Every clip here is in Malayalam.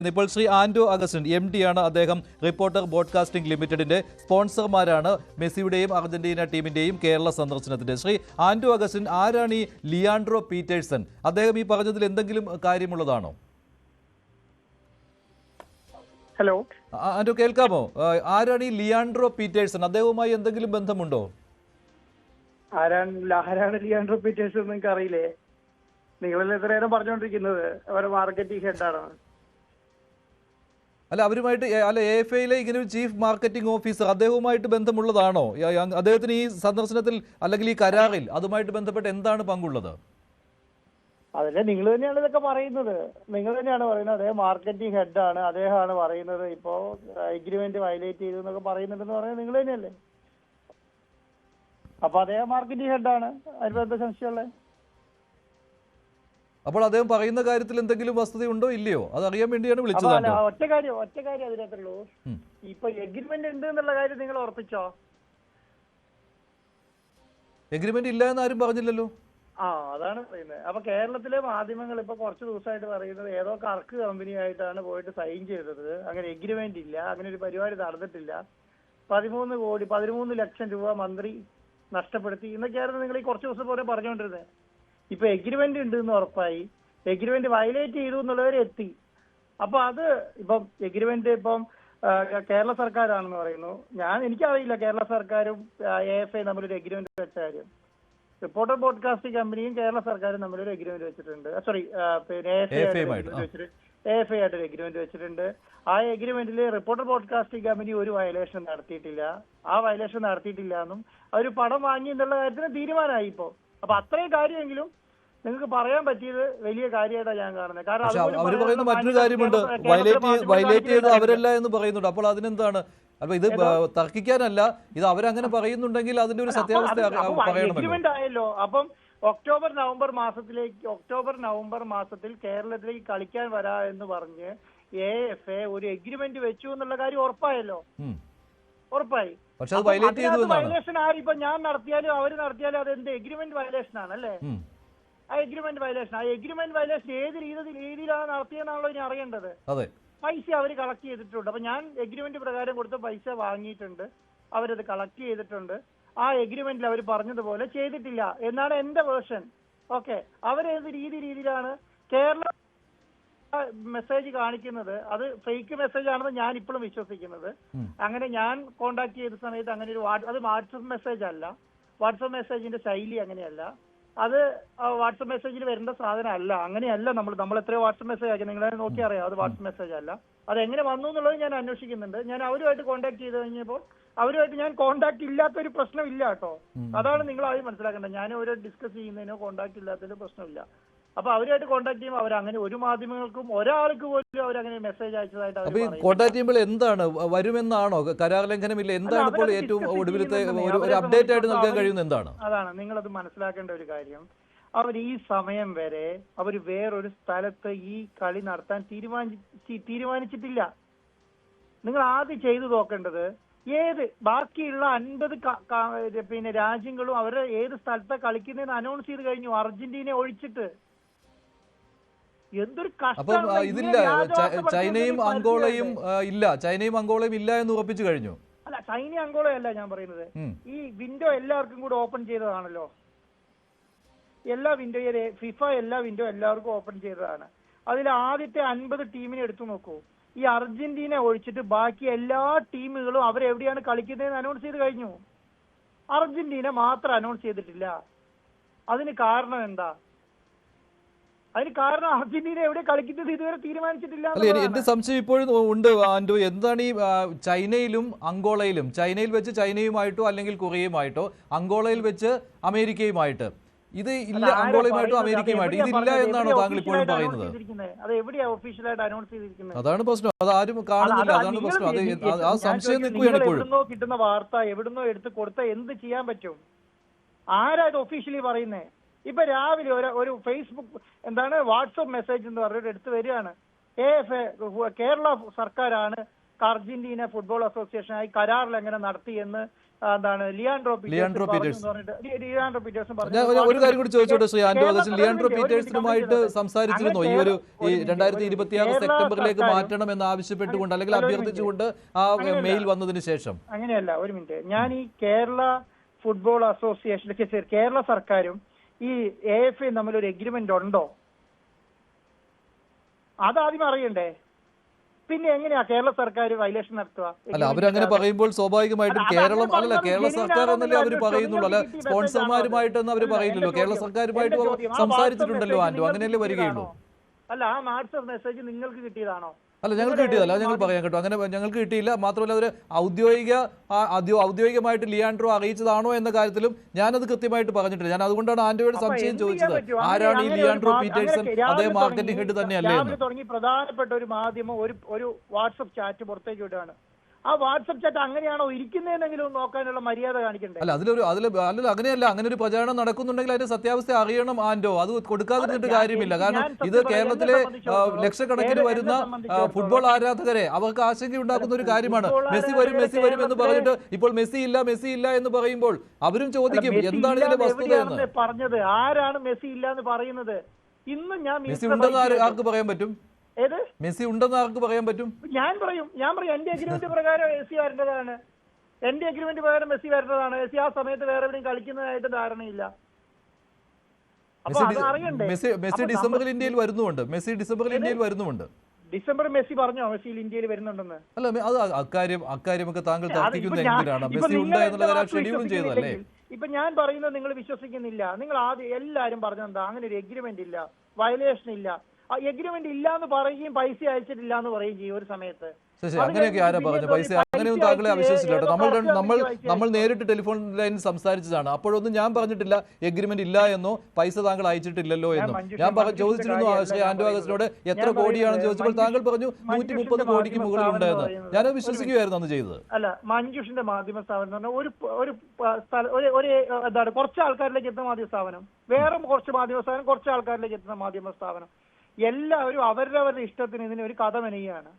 ഇപ്പോൾ ശ്രീ ആൻഡോ അഗസ്റ്റിൻ MD ആണ്. അദ്ദേഹം റിപ്പോർട്ടർ ബ്രോഡ്കാസ്റ്റിംഗ് ലിമിറ്റഡിന്റെ സ്പോൺസർമാരാണ് മെസ്സിയുടെയും അർജന്റീന ടീമിന്റെയും കേരള സന്ദർശനത്തിന്റെ. ശ്രീ ആൻഡോ അഗസ്റ്റിൻ, ആരാണ് ഈ ലിയാൻഡ്രോ പീറ്റേഴ്സൺ? അദ്ദേഹം ഈ പറഞ്ഞതിൽ എന്തെങ്കിലും കാര്യമുള്ളതാണോ? ഹലോ ആൻഡോ, കേൾക്കാമോ? ആരാണ് ഈ ലിയാൻഡ്രോ പീറ്റേഴ്സൺ? അദ്ദേഹവുമായി എന്തെങ്കിലും ബന്ധമുണ്ടോ? ആരാണ് ലിയാൻഡ്രോ പീറ്റേഴ്സൺ നിങ്ങൾക്ക് അറിയില്ലേ? നിങ്ങളല്ലേ എത്ര നേരം പറഞ്ഞുകൊണ്ടിരിക്കുന്നത് അവരുടെ മാർക്കറ്റിംഗ് ഹെഡാണ്. അല്ല, അവരുമായിട്ട് AFAയിലെ ഇങ്ങനെ ഒരു ചീഫ് മാർക്കറ്റിംഗ് ഓഫീസർ, അദ്ദേഹവുമായിട്ട് ബന്ധമുള്ളതാണോ? അദ്ദേഹത്തിന് ഈ സന്ദർശനത്തിൽ അല്ലെങ്കിൽ ഈ കരാറിൽ അതുമായിട്ട് ബന്ധപ്പെട്ട് എന്താണ് പങ്കുള്ളത്? അതല്ലേ നിങ്ങൾ തന്നെയാണ് ഇതൊക്കെ പറയുന്നത്. നിങ്ങൾ തന്നെയാണ് പറയുന്നത് അദ്ദേഹം മാർക്കറ്റിംഗ് ഹെഡാണ്, അദ്ദേഹമാണ് പറയുന്നത് ഇപ്പോ എഗ്രിമെന്റ് വയലേറ്റ് ചെയ്തു എന്നൊക്കെ പറയുന്നുണ്ടെന്ന് പറയുന്നത് നിങ്ങൾ തന്നെയല്ലേ? അപ്പൊ അദ്ദേഹം മാർക്കറ്റിംഗ് ഹെഡാണ്, അതിന് എന്താ സംശയമുള്ളത്? അപ്പോൾ അദ്ദേഹം പറയുന്ന കാര്യത്തിൽ എന്തെങ്കിലും വസ്തുതയുണ്ടോ ഇല്ലയോ അതറിയാൻ വേണ്ടിയാണ് വിളിച്ചത്. ഒറ്റ കാര്യം അതിനകത്തുള്ളൂ. ഇപ്പൊ എഗ്രിമെന്റ് ഉണ്ട് എന്നുള്ള കാര്യം നിങ്ങൾ ഉറപ്പിച്ചോ? എഗ്രിമെന്റ് ഇല്ല എന്ന് ആരും പറഞ്ഞില്ലല്ലോ. അതാണ് പറയുന്നത്. അപ്പൊ കേരളത്തിലെ മാധ്യമങ്ങൾ ഇപ്പൊ കുറച്ച് ദിവസമായിട്ട് പറയുന്നത് ഏതോ കർക്ക് കമ്പനിയായിട്ടാണ് പോയിട്ട് സൈൻ ചെയ്തത്, അങ്ങനെ എഗ്രിമെന്റ് ഇല്ല, അങ്ങനെ ഒരു പരിപാടി നടന്നിട്ടില്ല, 13 ലക്ഷം രൂപ മന്ത്രി നഷ്ടപ്പെടുത്തി എന്നൊക്കെയായിരുന്നു നിങ്ങൾ ഈ കുറച്ച് ദിവസം പോലെ പറഞ്ഞുകൊണ്ടിരുന്നത്. ഇപ്പൊ എഗ്രിമെന്റ് ഉണ്ട് എന്ന് ഉറപ്പായി, എഗ്രിമെന്റ് വയലേറ്റ് ചെയ്തു എന്നുള്ളവരെ എത്തി. അപ്പൊ അത് ഇപ്പം എഗ്രിമെന്റ് ഇപ്പം കേരള സർക്കാരാണെന്ന് പറയുന്നു. എനിക്കറിയില്ല കേരള സർക്കാരും AFA തമ്മിലൊരു എഗ്രിമെന്റ് വെച്ച കാര്യം. റിപ്പോർട്ടർ ബ്രോഡ്കാസ്റ്റിംഗ് കമ്പനിയും കേരള സർക്കാരും തമ്മിലൊരു എഗ്രിമെന്റ് വെച്ചിട്ടുണ്ട്. സോറി, പിന്നെ AFA ആയിട്ടൊരു എഗ്രിമെന്റ് വെച്ചിട്ടുണ്ട്. ആ എഗ്രിമെന്റിൽ റിപ്പോർട്ടർ ബ്രോഡ്കാസ്റ്റിംഗ് കമ്പനി ഒരു വയലേഷൻ നടത്തിയിട്ടില്ല. ആ വയലേഷൻ നടത്തിയിട്ടില്ല എന്നും അവർ പണം വാങ്ങി എന്നുള്ള കാര്യത്തിന് തീരുമാനമായി ഇപ്പോ. അപ്പൊ അത്രയും കാര്യമെങ്കിലും നിങ്ങൾക്ക് പറയാൻ പറ്റിയത് വലിയ കാര്യമായിട്ടാണ് ഞാൻ കാണുന്നത്. കാരണം അവർ പറയുന്ന മറ്റൊരു കാര്യമുണ്ട്, വയലേറ്റ് ചെയ്ത് അവരല്ല എന്ന് പറയുന്നുണ്ട്. അപ്പോൾ അതിനെന്താണ്? അപ്പൊ ഇത് തർക്കിക്കാനല്ല, ഇത് അവരങ്ങനെ പറയുന്നുണ്ടെങ്കിൽ അതിന്റെ ഒരു സത്യാവസ്ഥ എഗ്രിമെന്റ് ആയല്ലോ. അപ്പം ഒക്ടോബർ നവംബർ മാസത്തിൽ കേരളത്തിലേക്ക് കളിക്കാൻ വരാ എന്ന് പറഞ്ഞ് AFA ഒരു എഗ്രിമെന്റ് വെച്ചു എന്നുള്ള കാര്യം ഉറപ്പായല്ലോ. ഉറപ്പായി. വയലേഷൻ ആരിപ്പോ ഞാൻ നടത്തിയാലും അവര് നടത്തിയാലും അത് എന്ത് എഗ്രിമെന്റ് വയലേഷൻ ആണ് അല്ലേ? ആ എഗ്രിമെന്റ് വയലേഷൻ ഏത് രീതിയിലാണ് നടത്തിയെന്നാണല്ലോ ഇനി അറിയേണ്ടത്. പൈസ അവർ കളക്ട് ചെയ്തിട്ടുണ്ട്. അപ്പൊ ഞാൻ എഗ്രിമെന്റ് പ്രകാരം കൊടുത്ത പൈസ വാങ്ങിയിട്ടുണ്ട്, അവരത് കളക്ട് ചെയ്തിട്ടുണ്ട്. ആ എഗ്രിമെന്റിൽ അവർ പറഞ്ഞതുപോലെ ചെയ്തിട്ടില്ല എന്നാണ് എന്റെ വേർഷൻ. ഓക്കെ, അവരേത് രീതിയിലാണ് കേരള മെസ്സേജ് കാണിക്കുന്നത്, അത് ഫേക്ക് മെസ്സേജ് ആണെന്ന് ഞാൻ ഇപ്പോഴും വിശ്വസിക്കുന്നത്. അങ്ങനെ ഞാൻ കോണ്ടാക്ട് ചെയ്ത സമയത്ത് അങ്ങനെ ഒരു അത് വാട്സപ്പ് മെസ്സേജ് അല്ല, വാട്സപ്പ് മെസ്സേജിന്റെ ശൈലി അങ്ങനെയല്ല, അത് വാട്സപ്പ് മെസ്സേജിൽ വരേണ്ട സാധനം അല്ല, അങ്ങനെയല്ല. നമ്മൾ എത്രയോ വാട്സപ്പ് മെസ്സേജ് ആക്കി, നിങ്ങളെ നോക്കി അറിയാം, അത് വാട്സപ്പ് മെസ്സേജ് അല്ല. അത് എങ്ങനെ വന്നു എന്നുള്ളത് ഞാൻ അന്വേഷിക്കുന്നുണ്ട്. ഞാൻ അവരുമായിട്ട് കോണ്ടാക്ട് ചെയ്ത് കഴിഞ്ഞപ്പോൾ അവരുമായിട്ട് ഞാൻ കോണ്ടാക്ട് ഇല്ലാത്തൊരു പ്രശ്നമില്ല കേട്ടോ. അതാണ് നിങ്ങൾ ആദ്യം മനസ്സിലാക്കേണ്ടത്. ഞാൻ അവരെ ഡിസ്കസ് ചെയ്യുന്നതിനോ കോണ്ടാക്ട് ഇല്ലാത്തൊരു പ്രശ്നമില്ല. അപ്പൊ അവരുമായിട്ട് കോണ്ടാക്ട് ചെയ്യുമ്പോൾ അവരങ്ങനെ ഒരു മാധ്യമങ്ങൾക്കും ഒരാൾക്ക് പോലും അവരങ്ങനെ മെസ്സേജ് അയച്ചതായിട്ട് കോണ്ടാക്ട് ചെയ്യുമ്പോൾ എന്താണ് വരുമെന്നാണോ? കരാർ ലംഘനമില്ല, എന്താണ് ഇപ്പോൾ ഏറ്റവും ഒടുവിലത്തെ ഒരു അപ്ഡേറ്റ് ആയിട്ട് നൽകാൻ കഴിയുന്നത് എന്താണ്? അതാണ് നിങ്ങളത് മനസ്സിലാക്കേണ്ട ഒരു കാര്യം. അവർ ഈ സമയം വരെ അവർ വേറൊരു സ്ഥലത്ത് ഈ കളി നടത്താൻ തീരുമാനിച്ചിട്ടില്ല. നിങ്ങൾ ആദ്യം ചെയ്തു നോക്കേണ്ടത് ബാക്കിയുള്ള 50 പിന്നെ രാജ്യങ്ങളും അവരുടെ ഏത് സ്ഥലത്താണ് കളിക്കുന്നതെന്ന് അനൗൺസ് ചെയ്ത് കഴിഞ്ഞു, അർജന്റീന ഒഴിച്ചിട്ട്. എന്തൊരു കഷ്ടം! ഇതില്ല, ചൈനയും അങ്കോളയും ഇല്ല എന്ന് ഉറപ്പിച്ചു കഴിഞ്ഞു. അല്ല, ചൈനയും അങ്കോളയും അല്ല ഞാൻ പറയുന്നത്. ഈ വിൻഡോ എല്ലാവർക്കും കൂടെ ഓപ്പൺ ചെയ്തതാണല്ലോ. എല്ലാ ഫിഫ വിൻഡോ എല്ലാവർക്കും ഓപ്പൺ ചെയ്തതാണ്. അതിൽ ആദ്യത്തെ 50 ടീമിനെ എടുത്തു നോക്കൂ. ഈ അർജന്റീന ഒഴിച്ചിട്ട് ബാക്കി എല്ലാ ടീമുകളും അവരെവിടെയാണ് കളിക്കുന്നതെന്ന് അനൗൺസ് ചെയ്ത് കഴിഞ്ഞു. അർജന്റീന മാത്രം അനൗൺസ് ചെയ്തിട്ടില്ല. അതിന് കാരണം എന്താ? അതിന് കാരണം അർജന്റീന എവിടെ കളിക്കുന്നത് ഇതുവരെ തീരുമാനിച്ചിട്ടില്ല. എന്റെ സംശയം ഇപ്പോഴും ഉണ്ട് ആൻഡോ. എന്താണ് ഈ ചൈനയിലും അങ്കോളയിലും, ചൈനയിൽ വെച്ച് ചൈനയുമായിട്ടോ അല്ലെങ്കിൽ കൊറിയയുമായിട്ടോ, അങ്കോളയിൽ വെച്ച് അമേരിക്കയുമായിട്ട്, ഇത് ഇല്ല, അങ്കോളയുമായിട്ടോ അമേരിക്കയുമായിട്ടോ ഇതില്ല എന്നാണോ താങ്കൾ ഇപ്പോഴും പറയുന്നത്? അതാണ് പ്രശ്നം, അത് ആരും കാണുന്നില്ല, അതാണ് പ്രശ്നം. അത് ആ സംശയം നിൽക്കുകയാണ് ഇപ്പോഴും. കിട്ടുന്ന വാർത്ത എവിടുന്നോ എടുത്ത് കൊടുത്ത എന്ത് ചെയ്യാൻ പറ്റും? ആരാ ഇത് ഒഫീഷ്യലി പറയുന്നേ? ഇപ്പൊ രാവിലെ ഒരു ഫേസ്ബുക്ക് വാട്സപ്പ് മെസ്സേജ് എന്ന് പറഞ്ഞിട്ട് എടുത്ത് വരികയാണ്. കേരള സർക്കാരാണ് അർജന്റീന ഫുട്ബോൾ അസോസിയേഷനായി കരാർ ലംഘനം നടത്തിയെന്ന് എന്താണ് ലിയാൻഡ്രോ പീറ്റേഴ്സൺ ഞാൻ ഒരു കാര്യം കൂടി ചോദിച്ചോട്ടെ ശ്രീ ആന്റോ അഗസ്റ്റിൻ, ലിയാൻഡ്രോ പീറ്റേഴ്സണുമായിട്ട് സംസാരിച്ചിരുന്നോ ഈ ഒരു 2026 സെപ്റ്റംബറിലേക്ക് മാറ്റണം എന്ന് ആവശ്യപ്പെട്ടുകൊണ്ട് അല്ലെങ്കിൽ അഭ്യർത്ഥിച്ചുകൊണ്ട് ആ മെയിൽ വന്നതിന് ശേഷം? അങ്ങനെയല്ല, ഒരു മിനിറ്റ്. ഞാൻ ഈ കേരള ഫുട്ബോൾ അസോസിയേഷനിലേക്ക് കേരള സർക്കാരും ഈ AFA തമ്മിൽ ഒരു എഗ്രിമെന്റ് ഉണ്ടോ അതാദ്യം അറിയണ്ടേ? പിന്നെ എങ്ങനെയാ കേരള സർക്കാർ വയലേഷൻ നടത്തുക? അല്ല, അവരങ്ങനെ പറയുമ്പോൾ സ്വാഭാവികമായിട്ടും കേരളം അല്ല കേരള സർക്കാർ എന്നല്ലേ അവർ പറയുന്നുള്ളൂ, അല്ല സ്പോൺസർമാരുമായിട്ടൊന്നും അവർ പറയുന്നില്ലല്ലോ. കേരള സർക്കാരുമായിട്ട് സംസാരിച്ചിട്ടുണ്ടല്ലോ ആന്റോ, അങ്ങനെയല്ലേ വരികയുള്ളൂ. അല്ല, ആ വാട്സ്ആപ്പ് മെസ്സേജ് നിങ്ങൾക്ക് കിട്ടിയതാണോ? അല്ല, ഞങ്ങൾക്ക് കിട്ടിയതല്ല, ഞങ്ങൾ പറയാം കേട്ടോ. അങ്ങനെ ഞങ്ങൾക്ക് കിട്ടിയില്ല. മാത്രമല്ല ഒരു ഔദ്യോഗികമായിട്ട് ലിയാൻഡ്രോ അറിയിച്ചതാണോ എന്ന കാര്യത്തിലും ഞാനത് കൃത്യമായിട്ട് പറഞ്ഞിട്ടില്ല. ഞാൻ അതുകൊണ്ടാണ് ആന്റോയോട് സംശയം ചോദിച്ചത്, ആരാണ് ഈ ലിയാൻഡ്രോ പീറ്റേഴ്സൺ? അതേ മാർക്കറ്റിംഗ് ഹെഡ് തന്നെയല്ലേ എന്ന്. തുടങ്ങി പ്രധാനപ്പെട്ട ഒരു മാധ്യമം ഒരു വാട്സ്ആപ്പ് ചാറ്റ് പുറത്തേക്ക് വിടുകയാണ്. ആ വാട്സ്ആപ്പ് ചാറ്റ് അങ്ങനെയാണോ ഇരിക്കുന്നതെന്നെങ്കിലും നോക്കാനുള്ള മര്യാദ കാണിക്കണ്ടേ? അല്ല, അങ്ങനെയല്ല. അങ്ങനെ ഒരു പ്രചാരണം നടക്കുന്നുണ്ടെങ്കിൽ അതിന്റെ സത്യാവസ്ഥ അറിയണം ആന്റോ. അത് കൊടുക്കാതിരുന്നിട്ട് കാര്യമില്ല. കാരണം ഇത് കേരളത്തിലെ ലക്ഷക്കണക്കിന് വരുന്ന ഫുട്ബോൾ ആരാധകരെ അവർക്ക് ആശങ്കയുണ്ടാക്കുന്ന ഒരു കാര്യമാണ്. മെസ്സി വരും എന്ന് പറഞ്ഞിട്ട് ഇപ്പോൾ മെസ്സി ഇല്ല എന്ന് പറയുമ്പോൾ അവരും ചോദിക്കും എന്താണ് ഇതിന്റെ വസ്തുത എന്ന്. പറഞ്ഞത് ആരാണ് മെസ്സി ഇല്ല എന്ന് പറയുന്നത്? ഇന്നും ഞാൻ മെസ്സി ഉണ്ടെന്ന് ആർക്ക് പറയാൻ പറ്റും? മെസ്സി ഉണ്ടെന്ന് ആർക്ക് പറയാൻ പറ്റും? ഞാൻ പറയും എന്റെ അഗ്രിമെന്റ് പ്രകാരം മെസ്സി വരേണ്ടതാണ്. എന്റെ അഗ്രിമെന്റ് പ്രകാരം മെസ്സി വരേണ്ടതാണ്. മെസ്സി ആ സമയത്ത് വേറെ എവിടെയും കളിക്കുന്നതായിട്ട് ധാരണയില്ല. മെസ്സി ഡിസംബറിൽ ഇന്ത്യയിൽ വരുന്നുമുണ്ട്. ഡിസംബർ മെസ്സി പറഞ്ഞോ മെസ്സിയിൽ ഇന്ത്യയിൽ വരുന്നുണ്ടെന്ന്? അല്ല, അത് അക്കാര്യമൊക്കെ താങ്കൾ തർക്കിക്കുന്ന എന്തിനാണ്? മെസ്സി ഉണ്ട് എന്നുള്ള കാര്യം ഷെഡ്യൂളും ചെയ്തതല്ലേ? ഇപ്പൊ ഞാൻ പറയുന്നത് നിങ്ങൾ വിശ്വസിക്കുന്നില്ല. നിങ്ങൾ ആദ്യം എല്ലാരും പറഞ്ഞെന്താ അങ്ങനെ ഒരു എഗ്രിമെന്റ് ഇല്ല, വയലേഷൻ ഇല്ല. എഗ്രിമെന്റ് ഇല്ല എന്ന് പറയുകയും പൈസ അയച്ചിട്ടില്ല എന്ന് പറയുകയും ചെയ്യും ഒരു സമയത്ത്. അങ്ങനെയൊക്കെ ആരാ പറഞ്ഞു? പൈസ അങ്ങനെയൊന്നും താങ്കളെ അവിശ്വസിച്ചില്ല. നമ്മൾ നേരിട്ട് ടെലിഫോൺ ലൈനിൽ സംസാരിച്ചതാണ്. അപ്പോഴൊന്നും ഞാൻ പറഞ്ഞിട്ടില്ല എഗ്രിമെന്റ് ഇല്ല എന്നോ പൈസ താങ്കൾ അയച്ചിട്ടില്ലല്ലോ എന്നോ. ഞാൻ ചോദിച്ചിരുന്നു ശ്രീ ആന്റോ അഗസ്റ്റിനോട് എത്ര കോടിയാണെന്ന് ചോദിച്ചപ്പോൾ താങ്കൾ പറഞ്ഞു 130 കോടിക്ക് മുകളിൽ ഉണ്ടായെന്ന്. ഞാനത് വിശ്വസിക്കുകയായിരുന്നു അന്ന് ചെയ്തത്. അല്ല, മഞ്ജുഷിന്റെ മാധ്യമ സ്ഥാപനം എന്താണ് കുറച്ച് ആൾക്കാരിലേക്ക് എത്തുന്ന മാധ്യമ സ്ഥാപനം, വേറെ കുറച്ച് മാധ്യമ സ്ഥാപനം കുറച്ച് ആൾക്കാരിലേക്ക് എത്തുന്ന മാധ്യമ സ്ഥാപനം, എല്ലാവരും അവരവരുടെ ഇഷ്ടത്തിന് ഇതിന് ഒരു കഥ മെനയാണ്.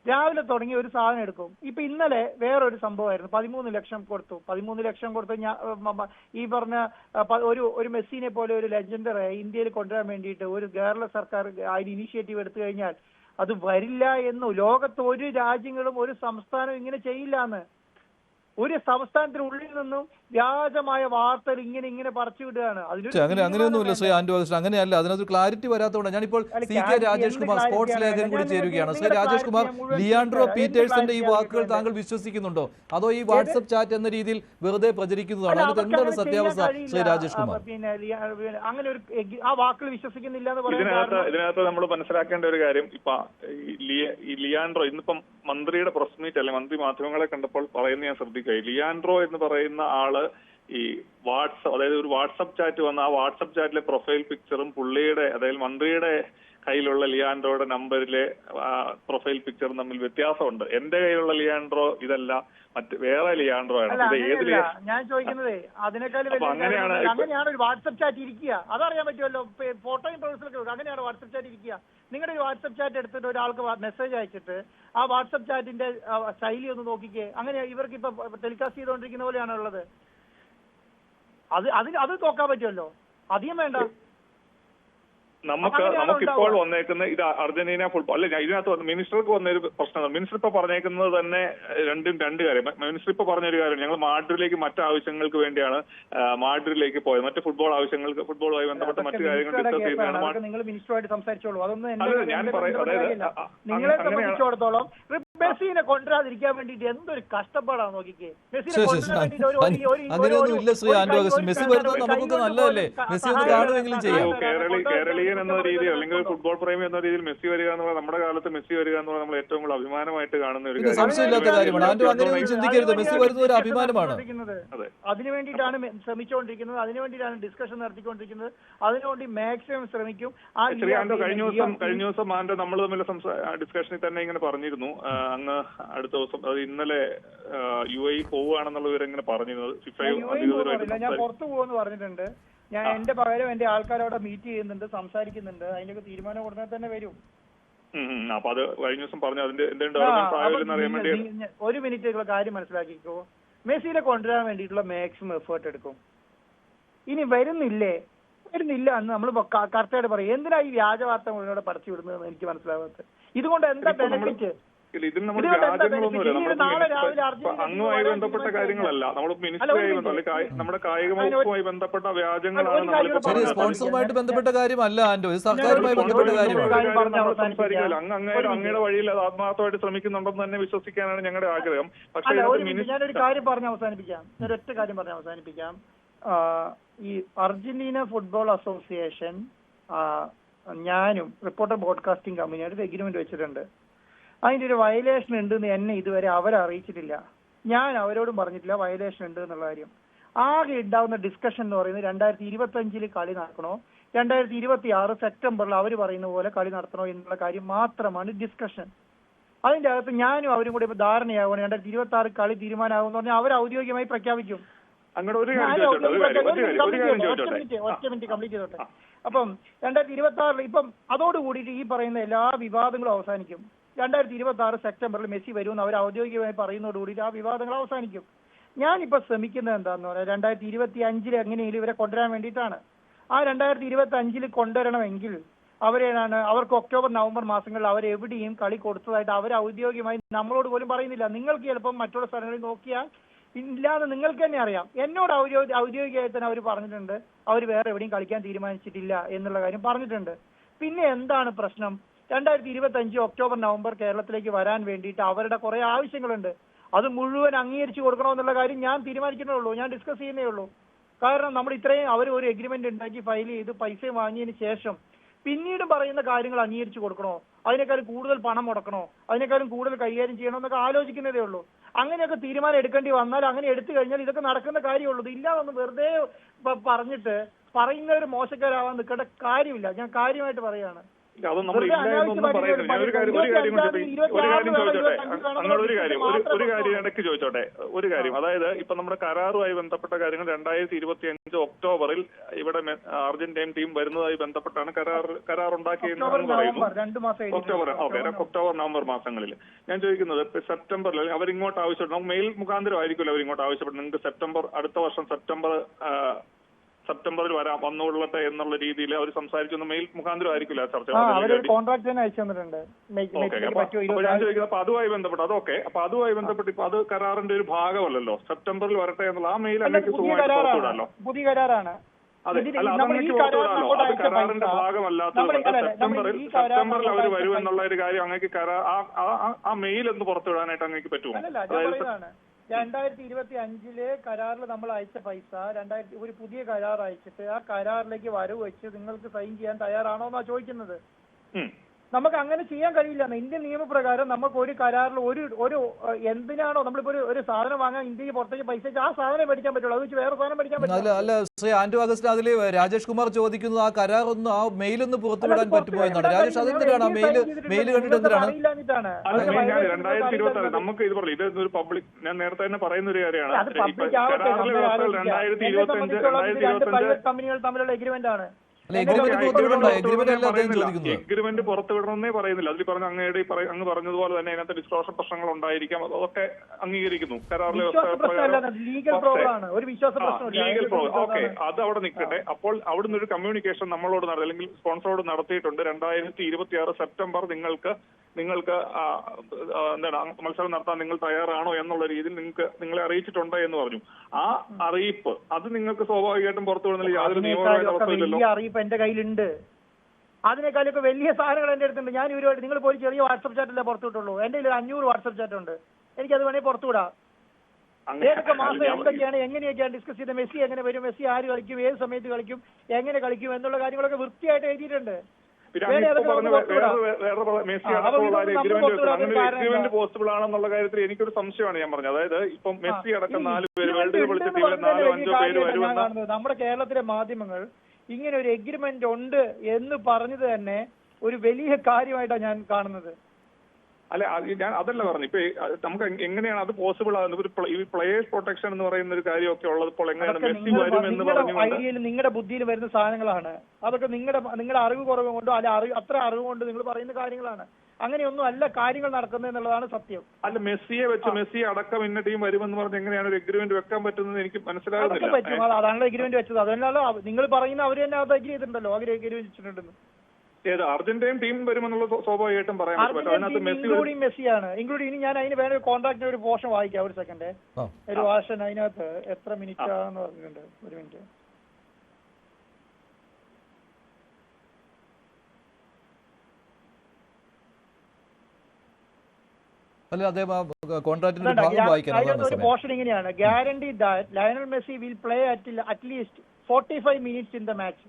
രാവിലെ തുടങ്ങി ഒരു സാധനം എടുക്കും. ഇപ്പൊ ഇന്നലെ വേറൊരു സംഭവമായിരുന്നു. 13 ലക്ഷം കൊടുത്തു. 13 ലക്ഷം കൊടുത്ത് ഈ പറഞ്ഞ ഒരു മെസ്സിനെ പോലെ ഒരു ലെജൻഡറെ ഇന്ത്യയിൽ കൊണ്ടുവരാൻ വേണ്ടിയിട്ട് ഒരു കേരള സർക്കാർ അതിന് ഇനീഷ്യേറ്റീവ് എടുത്തു കഴിഞ്ഞാൽ അത് വരില്ല എന്നു ലോകത്ത് ഒരു രാജ്യങ്ങളും ഒരു സംസ്ഥാനവും ഇങ്ങനെ ചെയ്യില്ല എന്ന്. ഒരു സംസ്ഥാനത്തിനുള്ളിൽ നിന്നും വ്യാജമായ വാർത്തകൾ ഇങ്ങനെ പറിച്ചു വിടുകയാണ്. അങ്ങനെയൊന്നുമില്ല ശ്രീ ആന്റോ അഗസ്റ്റിൻ, അങ്ങനെയല്ല. അതിനകത്ത് ക്ലാരിറ്റി വരാത്തതുകൊണ്ട് ഞാനിപ്പോൾ CK രാജേഷ് കുമാർ സ്പോർട്സ് ലേഖകൻ കൂടി ചേരുകയാണ്. ശ്രീ രാജേഷ് കുമാർ, ലിയാൻഡ്രോ പീറ്റേഴ്സന്റെ ഈ വാക്കുകൾ താങ്കൾ വിശ്വസിക്കുന്നുണ്ടോ അതോ ഈ വാട്സ്ആപ്പ് ചാറ്റ് എന്ന രീതിയിൽ വെറുതെ പ്രചരിക്കുന്നതാണോ? അത് എന്താണ് സത്യാവസ്ഥ ശ്രീ രാജേഷ് കുമാർ? അങ്ങനെ ഒരു ആ വാക്കുകൾ വിശ്വസിക്കുന്നില്ല എന്ന് പറയുന്നത് ഇതിനകത്ത് നമ്മൾ മനസ്സിലാക്കേണ്ട ഒരു കാര്യം, ഇപ്പൊ ഈ ലിയാൻഡ്രോ ഇന്നിപ്പം മന്ത്രിയുടെ പ്രസ് മീറ്റ് അല്ലെ മന്ത്രി മാധ്യമങ്ങളെ കണ്ടപ്പോൾ പറയുന്നത് ഞാൻ ശ്രദ്ധിക്കുക. ലിയാൻഡ്രോ എന്ന് പറയുന്ന ആള് ഈ അതായത് ഒരു വാട്സ്ആപ്പ് ചാറ്റ് വന്ന ആ വാട്സ്ആപ്പ് ചാറ്റിലെ പ്രൊഫൈൽ പിക്ചറും പുള്ളിയുടെ അതായത് മന്ത്രിയുടെ കയ്യിലുള്ള ലിയാൻഡ്രോയുടെ നമ്പറിലെ പ്രൊഫൈൽ പിക്ചറും തമ്മിൽ വ്യത്യാസമുണ്ട്. എന്റെ കയ്യിലുള്ള ലിയാൻഡ്രോ ഇതല്ല, മറ്റ് വേറെ ലിയാൻഡ്രോ ആണ്. ഞാൻ ചോദിക്കുന്നത് അതിനേക്കാളും അങ്ങനെയാണ് ഒരു വാട്സ്ആപ്പ് ചാറ്റ് ഇരിക്കുക. അതറിയാൻ പറ്റുമല്ലോ, ഫോട്ടോയും പ്രൊഫൈലൊക്കെ അങ്ങനെയാണ് വാട്സ്ആപ്പ് ചാറ്റ് ഇരിക്കുക. നിങ്ങളുടെ ഒരു വാട്സ്ആപ്പ് ചാറ്റ് എടുത്തിട്ട് ഒരാൾക്ക് മെസ്സേജ് അയച്ചിട്ട് ആ വാട്സ്ആപ്പ് ചാറ്റിന്റെ ശൈലി ഒന്ന് നോക്കിക്കേ. അങ്ങനെ ഇവർക്ക് ഇപ്പൊ ടെലികാസ്റ്റ് ചെയ്തുകൊണ്ടിരിക്കുന്ന പോലെയാണ് ഉള്ളത്. അത് നോക്കാൻ പറ്റുമല്ലോ, അധികം വേണ്ട. നമുക്കിപ്പോൾ വന്നേക്കുന്ന ഇത് അർജന്റീന ഫുട്ബോൾ അല്ലെ. ഇതിനകത്ത് മിനിസ്റ്റർക്ക് വന്നൊരു പ്രശ്നം, മിനിസ്റ്റർ ഇപ്പൊ പറഞ്ഞേക്കുന്നത് തന്നെ രണ്ട് കാര്യം. മിനിസ്റ്റർ ഇപ്പൊ പറഞ്ഞൊരു കാര്യം, ഞങ്ങൾ മാഡ്രിഡിലേക്ക് മറ്റു ആവശ്യങ്ങൾക്ക് വേണ്ടിയാണ് മാഡ്രിഡിലേക്ക് പോയത്. മറ്റ് ഫുട്ബോൾ ആവശ്യങ്ങൾക്ക് ഫുട്ബോളുമായി ബന്ധപ്പെട്ട മറ്റു കാര്യങ്ങൾ ഡിസ്കസ് ചെയ്യുന്നതാണ്. നിങ്ങൾ മിനിസ്റ്ററുമായിട്ട് സംസാരിച്ചോളൂ. അതൊന്നും ഞാൻ പറയുന്നത് നിങ്ങളെ സംബന്ധിച്ചിടത്തോളം മെസ്സിനെ കൊണ്ടുവരാതിരിക്കാൻ വേണ്ടിട്ട് എന്തൊരു കഷ്ടപ്പാടാണ് നോക്കിക്കേ. അങ്ങനെയൊന്നും ഇല്ല ശ്രീ ആന്റോ അഗസ്റ്റിൻ. മെസ്സി വരുന്നത് നമുക്ക് നല്ലതല്ലേ? മെസ്സി ഒന്ന് കാണുമെങ്കിലും ചെയ്യാം. കേരളീയൻ എന്ന രീതിയിൽ അല്ലെങ്കിൽ ഫുട്ബോൾ പ്രേമി എന്ന രീതിയിൽ മെസ്സി വരിക എന്ന് പറഞ്ഞാൽ നമ്മുടെ കാലത്ത് മെസ്സി വരിക എന്ന് പറഞ്ഞാൽ നമ്മൾ ഏറ്റവും കൂടുതൽ അഭിമാനമായിട്ട് കാണുന്ന ഒരു കാര്യം. സംശയമില്ലാത്ത കാര്യമാണ്. ആന്റോ അങ്ങനെയൊന്നും ചിന്തിക്കരുത്. മെസ്സി വരുന്നത് ഒരു അഭിമാനമാണ്. അതിനു വേണ്ടിയിട്ടാണ് ശ്രമിച്ചുകൊണ്ടിരിക്കുന്നത്, അതിനുവേണ്ടിയിട്ടാണ് ഡിസ്കഷൻ നടത്തിക്കൊണ്ടിരിക്കുന്നത്, അതിനുവേണ്ടി മാക്സിമം ശ്രമിക്കും. ശ്രീ ആന്റോ, കഴിഞ്ഞ ദിവസം ആന്റോ നമ്മൾ തമ്മിൽ ഡിസ്കഷനിൽ തന്നെ ഇങ്ങനെ പറഞ്ഞിരുന്നു, അങ്ങ് അടുത്ത ദിവസം അത് ഇന്നലെ UAE പോവുകയാണെന്നുള്ള വിവരം ഇങ്ങനെ പറഞ്ഞിരുന്നത്. ഞാൻ പുറത്തു പോകുമെന്ന് പറഞ്ഞിട്ടുണ്ട്. ഞാൻ എന്റെ പകരം എന്റെ ആൾക്കാരോടെ മീറ്റ് ചെയ്യുന്നുണ്ട്, സംസാരിക്കുന്നുണ്ട്. അതിന്റെ തീരുമാനം ഉടനെ തന്നെ വരും. അപ്പൊ അത് കഴിഞ്ഞ ദിവസം പറഞ്ഞു അതിന്റെ ഒരു മിനിറ്റ് കാര്യം മനസ്സിലാക്കിക്കോ. മെസ്സിനെ കൊണ്ടുവരാൻ വേണ്ടിയിട്ടുള്ള മാക്സിമം എഫേർട്ട് എടുക്കും. ഇനി വരുന്നില്ല എന്ന് നമ്മൾ കറക്റ്റായിട്ട് പറയും. എന്തിനാ ഈ വ്യാജ വാർത്ത മുഴുവൻ പടച്ചു വിടുന്നതെന്ന് എനിക്ക് മനസ്സിലാവാത്തത്. ഇതുകൊണ്ട് എന്താ ബെനിഫിറ്റ്? അങ്ങുമായി ബന്ധപ്പെട്ട കാര്യങ്ങളല്ല, നമ്മൾ മിനിസ്റ്ററുമായി നമ്മുടെ കായിക വകുപ്പുമായി ബന്ധപ്പെട്ട വ്യാജങ്ങളാണ്. സ്പോൺസറുമായിട്ട് ബന്ധപ്പെട്ട കാര്യമല്ല ആൻഡോ, ഇത് സർക്കാരുമായി ബന്ധപ്പെട്ട കാര്യമാണ്. അങ്ങയുടെ വഴിയിൽ അത് ആത്മാർത്ഥമായിട്ട് ശ്രമിക്കുന്നുണ്ടെന്ന് തന്നെ വിശ്വസിക്കാനാണ് ഞങ്ങളുടെ ആഗ്രഹം. പക്ഷേ ഞാനൊരു കാര്യം പറഞ്ഞ് അവസാനിപ്പിക്കാം. ഒരൊറ്റ കാര്യം പറഞ്ഞ് അവസാനിപ്പിക്കാം. ഈ അർജന്റീന ഫുട്ബോൾ അസോസിയേഷൻ ഞാനും റിപ്പോർട്ടർ ബ്രോഡ്കാസ്റ്റിംഗ് കമ്പനിയായിട്ട് ഒരു എഗ്രിമെന്റ് വെച്ചിട്ടുണ്ട്. അതിന്റെ ഒരു വയലേഷൻ ഉണ്ടെന്ന് എന്നെ ഇതുവരെ അവരെ അറിയിച്ചിട്ടില്ല. ഞാൻ അവരോടും പറഞ്ഞിട്ടില്ല വയലേഷൻ ഉണ്ട് എന്നുള്ള കാര്യം. ആകെ ഉണ്ടാവുന്ന ഡിസ്കഷൻ എന്ന് പറയുന്നത് 2025 കളി നടക്കണോ 2026 സെപ്റ്റംബറിൽ അവർ പറയുന്ന പോലെ കളി നടത്തണോ എന്നുള്ള കാര്യം മാത്രമാണ് ഡിസ്കഷൻ. അതിന്റെ അകത്ത് ഞാനും അവരും കൂടി ഇപ്പൊ ധാരണയാവുകയാണ് 2026 കളി തീരുമാനമാകുമെന്ന് പറഞ്ഞാൽ അവർ ഔദ്യോഗികമായി പ്രഖ്യാപിക്കും. ഒറ്റ മിനിറ്റ് കംപ്ലീറ്റ് ചെയ്തോട്ടെ. അപ്പം 2026 ഇപ്പം അതോടുകൂടിയിട്ട് ഈ പറയുന്ന എല്ലാ വിവാദങ്ങളും അവസാനിക്കും. 2026 സെപ്റ്റംബറിൽ മെസ്സി വരുമെന്ന് അവർ ഔദ്യോഗികമായി പറയുന്നതോടുകൂടിയിട്ട് ആ വിവാദങ്ങൾ അവസാനിക്കും. ഞാനിപ്പോ ശ്രമിക്കുന്നത് എന്താന്ന് പറയാം, 2025 എങ്ങനെയും ഇവരെ കൊണ്ടുവരാൻ വേണ്ടിയിട്ടാണ്. ആ 2025 കൊണ്ടുവരണമെങ്കിൽ അവർക്ക് ഒക്ടോബർ നവംബർ മാസങ്ങളിൽ അവരെവിടെയും കളി കൊടുത്തതായിട്ട് അവർ ഔദ്യോഗികമായി നമ്മളോട് പോലും പറയുന്നില്ല. നിങ്ങൾക്ക് ചിലപ്പം മറ്റുള്ള സ്ഥലങ്ങളിൽ നോക്കിയാൽ ഇല്ലാന്ന് നിങ്ങൾക്ക് തന്നെ അറിയാം. എന്നോട് ഔദ്യോഗികമായി തന്നെ അവർ പറഞ്ഞിട്ടുണ്ട് അവർ വേറെ എവിടെയും കളിക്കാൻ തീരുമാനിച്ചിട്ടില്ല എന്നുള്ള കാര്യം പറഞ്ഞിട്ടുണ്ട്. പിന്നെ എന്താണ് പ്രശ്നം? 2025 ഒക്ടോബർ നവംബർ കേരളത്തിലേക്ക് വരാൻ വേണ്ടിയിട്ട് അവരുടെ കുറെ ആവശ്യങ്ങളുണ്ട്. അത് മുഴുവൻ അംഗീകരിച്ചു കൊടുക്കണമെന്നുള്ള കാര്യം ഞാൻ തീരുമാനിക്കുന്നേ ഉള്ളൂ, ഞാൻ ഡിസ്കസ് ചെയ്യുന്നേ ഉള്ളൂ. കാരണം നമ്മൾ ഇത്രയും അവർ ഒരു എഗ്രിമെന്റ് ഉണ്ടാക്കി ഫയൽ ചെയ്ത് പൈസ വാങ്ങിയതിന് ശേഷം പിന്നീട് പറയുന്ന കാര്യങ്ങൾ അംഗീകരിച്ചു കൊടുക്കണോ, അതിനേക്കാളും കൂടുതൽ പണം മുടക്കണോ, അതിനേക്കാളും കൂടുതൽ കൈകാര്യം ചെയ്യണോ എന്നൊക്കെ ആലോചിക്കുന്നതേ ഉള്ളൂ. അങ്ങനെയൊക്കെ തീരുമാനം എടുക്കേണ്ടി വന്നാൽ അങ്ങനെ എടുത്തു കഴിഞ്ഞാൽ ഇതൊക്കെ നടക്കുന്ന കാര്യമുള്ളൂ. ഇല്ലാതൊന്ന് വെറുതെ പറഞ്ഞിട്ട് പറയുന്നവർ മോശക്കാരാവാൻ നിൽക്കേണ്ട കാര്യമില്ല. ഞാൻ കാര്യമായിട്ട് പറയാണ്. അത് നമ്മൾ ഇല്ല എന്നൊന്നും പറയുന്നില്ല. ഞാൻ ഒരു കാര്യം ഇടയ്ക്ക് ചോദിച്ചോട്ടെ. ഒരു കാര്യം, അതായത് ഇപ്പൊ നമ്മുടെ കരാറുമായി ബന്ധപ്പെട്ട കാര്യങ്ങൾ 2025 ഒക്ടോബറിൽ ഇവിടെ അർജന്റീൻ ടീം വരുന്നതായി ബന്ധപ്പെട്ടാണ് കരാർ ഉണ്ടാക്കിയെന്ന് പറയുന്നു. ഒക്ടോബർ നവംബർ മാസങ്ങളിൽ. ഞാൻ ചോദിക്കുന്നത് സെപ്റ്റംബറിൽ അവരിങ്ങോട്ട് ആവശ്യപ്പെട്ടു, മെയിൽ മുഖാന്തരം ആയിരിക്കുമല്ലോ അവരിങ്ങോട്ട് ആവശ്യപ്പെട്ടു, നിങ്ങൾക്ക് അടുത്ത വർഷം സെപ്റ്റംബറിൽ വന്നുകൊള്ളട്ടെ എന്നുള്ള രീതിയിൽ അവർ സംസാരിച്ചൊന്ന് മെയിൽ മുഖാന്തരം ആയിരിക്കില്ല ചർച്ച. ഞാൻ ചോദിക്കുന്നത് അപ്പൊ അതുമായി ബന്ധപ്പെട്ട് അതൊക്കെ അപ്പൊ അതുമായി ബന്ധപ്പെട്ട് ഇപ്പൊ അത് കരാറിന്റെ ഒരു ഭാഗമല്ലല്ലോ. സെപ്റ്റംബറിൽ വരട്ടെ എന്നുള്ള ആ മെയിൽ അല്ലെങ്കിൽ സുഖമായിട്ട് പുതിയ കരാറാണ്. അതെ, അല്ല അതങ്ങേക്ക് പുറത്തുവിടാലോ. അത് കരാറിന്റെ ഭാഗമല്ലാത്തത് സെപ്റ്റംബറിൽ അവർ വരും എന്നുള്ള ഒരു കാര്യം അങ്ങേക്ക് ആ മെയിൽ എന്ന് പുറത്തുവിടാനായിട്ട് അങ്ങേക്ക് പറ്റുമോ? അതായത് 2025 കരാറിൽ നമ്മൾ അയച്ച പൈസ ഒരു പുതിയ കരാർ അയച്ചിട്ട് ആ കരാറിലേക്ക് വരവ് വെച്ച് നിങ്ങൾക്ക് സൈൻ ചെയ്യാൻ തയ്യാറാണോ എന്നാ ചോദിക്കുന്നത്. നമുക്ക് അങ്ങനെ ചെയ്യാൻ കഴിയില്ല. ഇന്ത്യൻ നിയമപ്രകാരം നമുക്ക് ഒരു കരാറിൽ ഒരു എന്തിനാണോ നമ്മളിപ്പോ ഒരു സാധനം വാങ്ങാൻ ഇന്ത്യക്ക് പുറത്തേക്ക് പൈസ ആ സാധനം മേടിക്കാൻ പറ്റുള്ളൂ, അത് വെച്ച് വേറെ സാധനം മേടിക്കാൻ പറ്റില്ല. അല്ല ശ്രീ ആന്റോ അഗസ്റ്റിൻ, അതിൽ രാജേഷ് കുമാർ ചോദിക്കുന്നത് ആ കരാർ ഒന്ന് ആ മെയിലൊന്ന് പുറത്തുവിടാൻ പറ്റുമോ എന്നാണ്. രാജേഷ് അതെന്തിനാണ് മെയിൽ കണ്ടിട്ട് എന്തിനാണ്? 2026 നമുക്ക് ഇത് പറയില്ല, ഇതൊരു പബ്ലിക്, ഞാൻ നേരത്തെ തന്നെ പറയുന്ന ഒരു കാര്യമാണ്. കമ്പനികൾ തമ്മിലുള്ള എഗ്രിമെന്റ് ആണ്. എഗ്രിമെന്റ് പുറത്തുവിടണമെന്നേ പറയുന്നില്ല. അതിൽ പറഞ്ഞ അങ്ങ് പറഞ്ഞതുപോലെ തന്നെ അതിനകത്ത് ഡിസ്ക്ലോഷർ പ്രശ്നങ്ങൾ ഉണ്ടായിരിക്കാം, അതൊക്കെ അംഗീകരിക്കുന്നു കരാറിലെ. ഓക്കെ, അത് അവിടെ നിൽക്കട്ടെ. അപ്പോൾ അവിടുന്ന് ഒരു കമ്മ്യൂണിക്കേഷൻ നമ്മളോട് അല്ലെങ്കിൽ സ്പോൺസറോട് നടത്തിയിട്ടുണ്ട്. 2026 സെപ്റ്റംബർ നിങ്ങൾക്ക് എന്താണ് മത്സരം നടത്താൻ നിങ്ങൾ തയ്യാറാണോ എന്നുള്ള രീതിയിൽ നിങ്ങളെ അറിയിച്ചിട്ടുണ്ട് എന്ന് പറഞ്ഞു. ആ അറിയിപ്പ് അത് നിങ്ങൾക്ക് സ്വാഭാവികമായിട്ടും പുറത്തുവിടുന്നില്ല, യാതൊരു നിയമപരമായ അവസ്ഥയില്ലല്ലോ. എന്റെ കയ്യിലുണ്ട്. അതിനേക്കാളൊക്കെ വലിയ സാധനങ്ങൾ എന്റെ അടുത്തുണ്ട്. ഞാൻ ഇവരുമായിട്ട് നിങ്ങൾ പോയി ചെറിയ വാട്സ്ആപ്പ് ചാറ്റല്ലേ പുറത്തുവിട്ടുള്ളൂ. എന്റെ 500 വാട്സ്ആപ്പ് ചാറ്റ് ഉണ്ട്. എനിക്കത് വേണമെങ്കിൽ പുറത്തുവിടാം. ഏതൊക്കെ മാസം എന്തൊക്കെയാണ് എങ്ങനെയൊക്കെയാണ് ഡിസ്കസ് ചെയ്ത് മെസ്സി എങ്ങനെ വരും, മെസ്സി ആര് കളിക്കും, ഏത് സമയത്ത് കളിക്കും, എങ്ങനെ കളിക്കും എന്നുള്ള കാര്യങ്ങളൊക്കെ വൃത്തിയായിട്ട് എഴുതിയിട്ടുണ്ട്. എഗ്രിമെന്റ് പോസിബിൾ ആണെന്നുള്ള കാര്യത്തിൽ എനിക്കൊരു സംശയമാണ് ഞാൻ പറഞ്ഞത്. അതായത് ഇപ്പം മെസ്സി അടക്കം 4 പേര് വേൾഡ് കപ്പ് കളിച്ച ടീമിലെ 4-5 പേര് വരുമെന്ന് നമ്മുടെ കേരളത്തിലെ മാധ്യമങ്ങൾ ഇങ്ങനെ ഒരു എഗ്രിമെന്റ് ഉണ്ട് എന്ന് പറഞ്ഞത് തന്നെ ഒരു വലിയ കാര്യമായിട്ടാണ് ഞാൻ കാണുന്നത്. അല്ലെ, ഞാൻ അതല്ല പറഞ്ഞു. ഇപ്പൊ നമുക്ക് എങ്ങനെയാണ് അത് പോസിബിൾ ആകുന്നത്? ഈ പ്ലേയേഴ്സ് പ്രൊട്ടക്ഷൻ എന്ന് പറയുന്ന ഒരു കാര്യമൊക്കെ ഉള്ളത് ഇപ്പോൾ എങ്ങനെയാണ് മെസ്സി വരും എന്ന് പറഞ്ഞു? ഐഡിയയിൽ നിങ്ങളുടെ ബുദ്ധിയിൽ വരുന്ന സാധനങ്ങളാണ് അതൊക്കെ. നിങ്ങളുടെ അറിവ് കുറവ് കൊണ്ടോ അല്ല അത്ര അറിവ് കൊണ്ട് നിങ്ങൾ പറയുന്ന കാര്യങ്ങളാണ്. അങ്ങനെയൊന്നും അല്ല കാര്യങ്ങൾ നടക്കുന്നത് എന്നുള്ളതാണ് സത്യം. അല്ല, മെസ്സിയെ വെച്ച് മെസ്സി അടക്കം ഇന്ന ടീം വരുമെന്ന് പറഞ്ഞ് എങ്ങനെയാണ് ഒരു എഗ്രിമെന്റ് വെക്കാൻ പറ്റുന്നത് എനിക്ക് മനസ്സിലാകുന്നില്ല. അതാണല്ലോ എഗ്രിമെന്റ് വെച്ചത്. അതല്ലാതെ നിങ്ങൾ പറയുന്ന അവര് തന്നെ അത് എഗ്രി ചെയ്തിട്ടുണ്ടല്ലോ, അവർ എഗ്രിമെന്റ് വെച്ചിട്ടുണ്ടെന്ന്. ഏത് അർജന്റീൻ ടീം വരുമെന്നുള്ള സ്വാഭാവികമായിട്ടും പറയാൻ പറ്റും. അതിനകത്ത് മെസ്സിയാണ് ഇൻക്ലൂഡിങ്. ഇനി ഞാൻ അതിന് വേണ്ട കോൺട്രാക്ടിന് ഒരു പോർഷൻ വായിക്കാം, ഒരു സെക്കൻഡ്. ഒരു വാഷൻ അതിനകത്ത് എത്ര മിനിറ്റ് ആണെന്ന് പറഞ്ഞിട്ടുണ്ട്. ഒരു മിനിറ്റ്. ഒരു പോർഷൻ ഇങ്ങനെയാണ്: guarantee that Lionel Messi will play at least 45 minutes in the match